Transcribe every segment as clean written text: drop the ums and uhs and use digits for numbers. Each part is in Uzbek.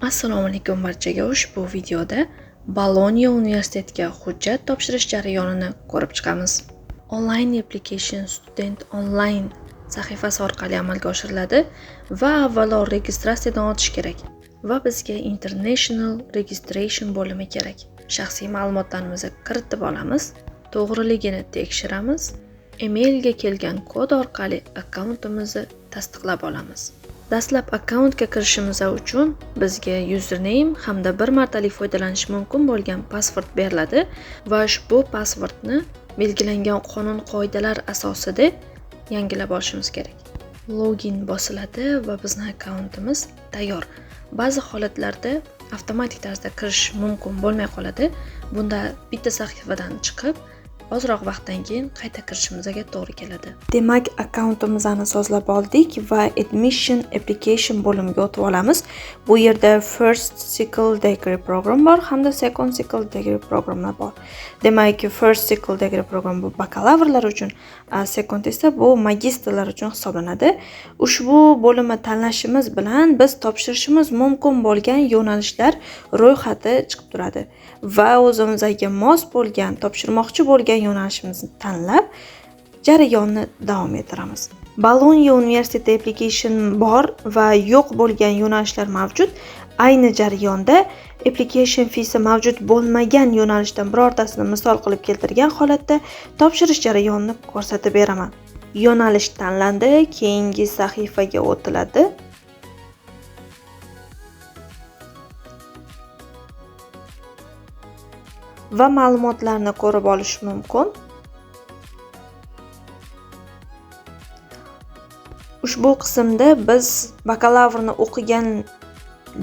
Assalomu alaykum barchaga. Ushbu videoda Bologna universitetiga hujjat topshirish jarayonini ko'rib chiqamiz. Online application Student Online sahifasi orqali amalga oshiriladi va avvalo registratsiyadan o'tish kerak va bizga International Registration bo'limi kerak. Shaxsiy ma'lumotlarimizni kiritib olamiz, to'g'riligini tekshiramiz, emailga kelgan kod orqali akkauntimizni tasdiqlab olamiz. Dastlab akkauntga kirishimiz uchun bizga username hamda bir martalik foydalanish mumkin bo'lgan pasport beriladi va ushbu pasportni belgilangan qonun-qoidalar asosida yangilab olishimiz kerak. Login bosiladi va bizning akkauntimiz tayyor. Ba'zi holatlarda avtomatik tarzda kirish mumkin bo'lmay qoladi. Bunda bitta sahifadan chiqib ozroq vaqtdan keyin qayta kirishimizga to'g'ri keladi. Demak, akkauntimizni sozlab oldik va admission application bo'limiga o'tib olamiz. Bu yerda first cycle degree program bor hamda second cycle degree programlar bor. Demak, first cycle degree program bu bakalavrlar uchun, second esa bu magistrlar uchun hisoblanadi. Ushbu bo'limni tanlashimiz bilan biz topshirishimiz mumkin bo'lgan yo'nalishlar ro'yxati chiqib turadi va o'zimizga mos bo'lgan, topshirmoqchi bo'lgan yo'nalishimizni tanlab jarayonni davom ettiramiz. Bologna universiteti application bor va yo'q bo'lgan yo'nalishlar mavjud. Ayni jarayonda application feesi mavjud bo'lmagan yo'nalishdan birortasini misol qilib keltirgan holatda topshirish jarayonini ko'rsatib beraman. Yo'nalish tanlandi, keyingi sahifaga o'tiladi. Va ma'lumotlarni ko'rib olish mumkin. Ushbu qismda biz bakalavrni o'qigan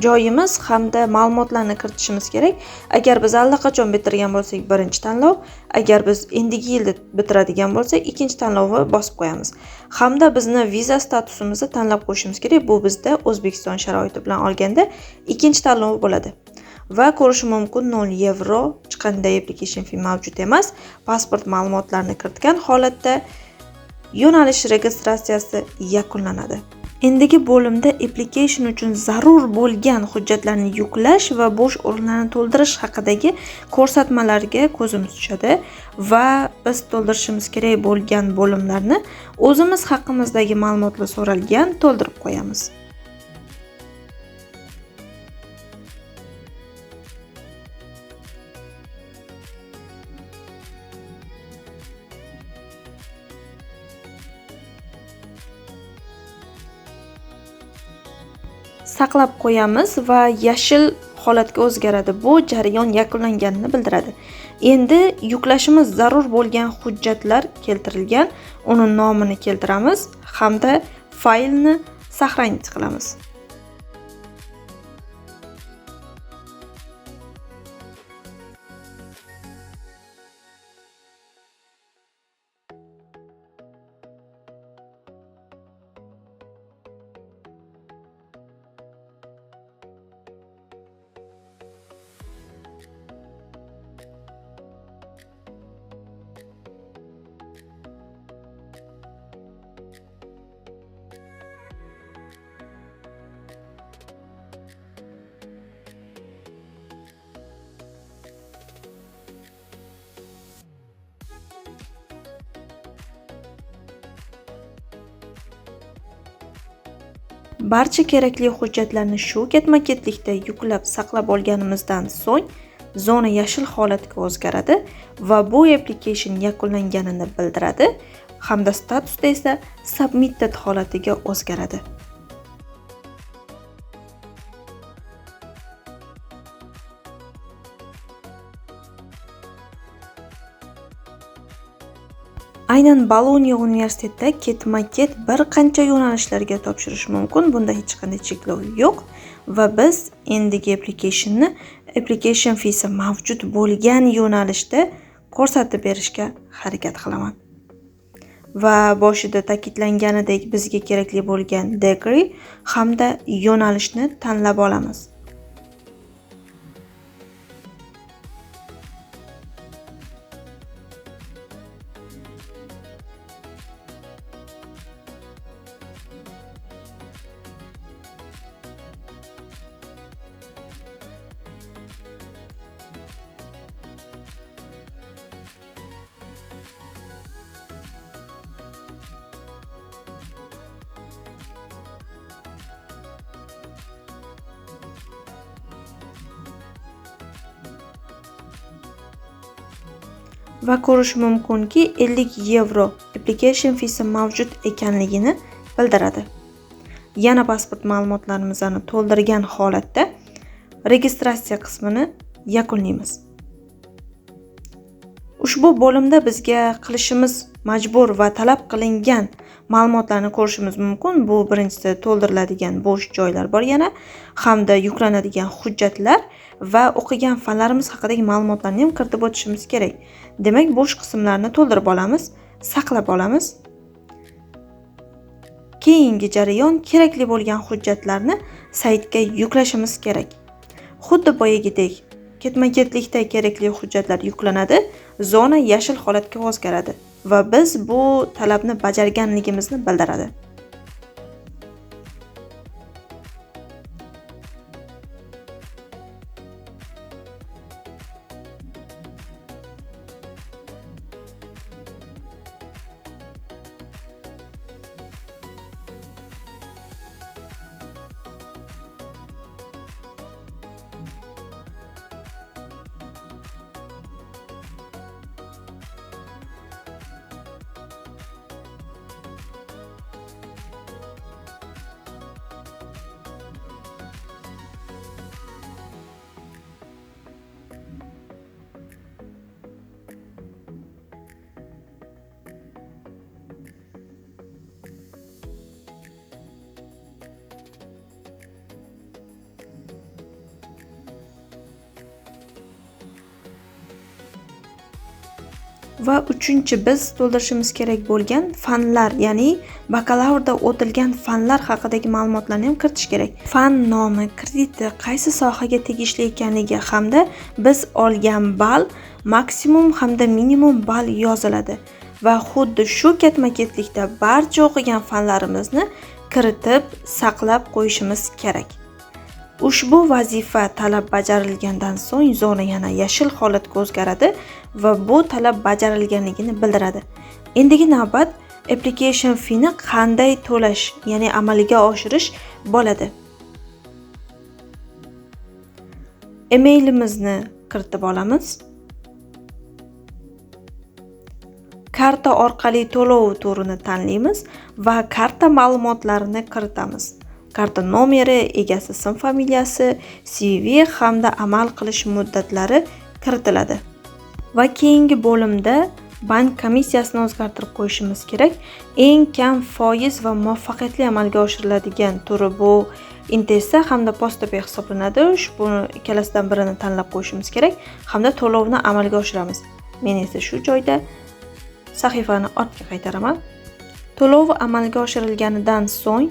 joyimiz hamda ma'lumotlarni kiritishimiz kerak. Agar biz allaqachon bitirgan bo'lsak, birinchi tanlov, agar biz endigi yilda bitiradigan bo'lsak, ikkinchi tanlovni bosib qo'yamiz. Hamda bizni viza statusimizni tanlab qo'yishimiz kerak. Bu bizda O'zbekiston sharoiti bilan olganda ikkinchi tanlov bo'ladi. Va ko'rish mumkin 0 yevro, hech qanday application fee mavjud emas. Pasport ma'lumotlarini kiritgan holatda yo'nalish registratsiyasi yakunlanadi. Endigi bo'limda application uchun zarur bo'lgan hujjatlarni yuklash va bo'sh o'rinlarni to'ldirish haqidagi ko'rsatmalarga ko'zimiz tushadi va biz to'ldirishimiz kerak bo'lgan bo'limlarni o'zimiz haqimizdagi ma'lumotlar so'ralgan to'ldirib qo'yamiz. Saqlab qo'yamiz va yashil holatga o'zgaradi. Bu jarayon yakunlanganini bildiradi. Endi yuklashimiz zarur bo'lgan hujjatlar keltirilgan, uning nomini keltiramiz hamda faylni saqlanch qilamiz. Barcha kerakli hujjatlarni shu ketma-ketlikda yuklab saqlab olganimizdan so'ng zona yashil holatga o'zgaradi va bu application yakunlanganini bildiradi hamda statusda esa submitted holatiga o'zgaradi. Aynan Bologna universitetida ketma-ket bir qancha yo'nalishlarga topshirish mumkin. Bunda hech qanday cheklov yo'q va biz endigi application feesi mavjud bo'lgan yo'nalishda ko'rsatib berishga harakat qilaman. Va boshida ta'kidlanganidek bizga kerakli bo'lgan degree hamda yo'nalishni tanlab olamiz. va ko'rish mumkinki 50 yevro application feesi mavjud ekanligini bildiradi. Yana pasport ma'lumotlarimizni to'ldirgan holatda registratsiya qismini yakunlaymiz. Ushbu bo'limda bizga qilishimiz majbur va talab qilingan ma'lumotlarni ko'rishimiz mumkin. Bu birinchisi to'ldiriladigan bo'sh joylar bor yana, hamda yuklanadigan hujjatlar va o'qigan fanlarimiz haqidagi ma'lumotlarni ham kiritib o'tishimiz kerak. Demak, bo'sh qismlarni to'ldirib olamiz, saqlab olamiz. Keyingi jarayon kerakli bo'lgan hujjatlarni saytga yuklashimiz kerak. Xuddi boyagidek ketma-ketlikda kerakli hujjatlar yuklanadi, zona yashil holatga o'zgaradi va biz bu talabni bajarganligimizni bildiradi. Va uchinchi biz to'ldirishimiz kerak bo'lgan fanlar, ya'ni bakalavrda o'tilgan fanlar haqidagi ma'lumotlarni ham kiritish kerak. Fan nomi, krediti, qaysi sohaga tegishli ekanligi hamda biz olgan ball, maksimum hamda minimum ball yoziladi va xuddi shu ketma-ketlikda barcha o'qigan fanlarimizni kiritib, saqlab qo'yishimiz kerak. Ushbu vazifa talab bajarilgandan so'ng zona yana yashil holatga o'zgaradi va bu talab bajarilganligini bildiradi. Endigi navbat application feeni qanday to'lash, ya'ni amalga oshirish bo'ladi. Emailimizni kiritib olamiz. Karta orqali to'lov turini tanlaymiz va karta ma'lumotlarini kiritamiz. Karta nomeri, egasi ism familiyasi, CV hamda amal qilish muddatlari kiritiladi. Va keyingi bo'limda bank komissiyasini o'zgartirib qo'yishimiz kerak. Eng kam foiz va muvaffaqiyatli amalga oshiriladigan turi bu Intesa hamda PostaPay hisoblanadi. Ushbu ikkalasidan birini tanlab qo'yishimiz kerak hamda to'lovni amalga oshiramiz. Men esa shu joyda sahifani ortga qaytaraman. To'lov amalga oshirilganidan so'ng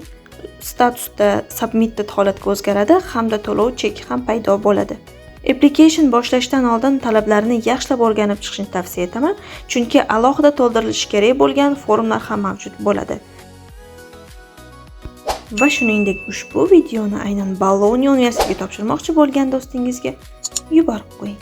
statusda submitted holatga o'zgaradi hamda to'lov cheki ham paydo bo'ladi. Application boshlashdan oldin talablarni yaxshilab o'rganib chiqishni tavsiya etaman, chunki alohida to'ldirilishi kerak bo'lgan formlar ham mavjud bo'ladi. Va shuningdek, ushbu videoni aynan Bologna universitetiga topshirmoqchi bo'lgan do'stingizga yuborib qo'ying.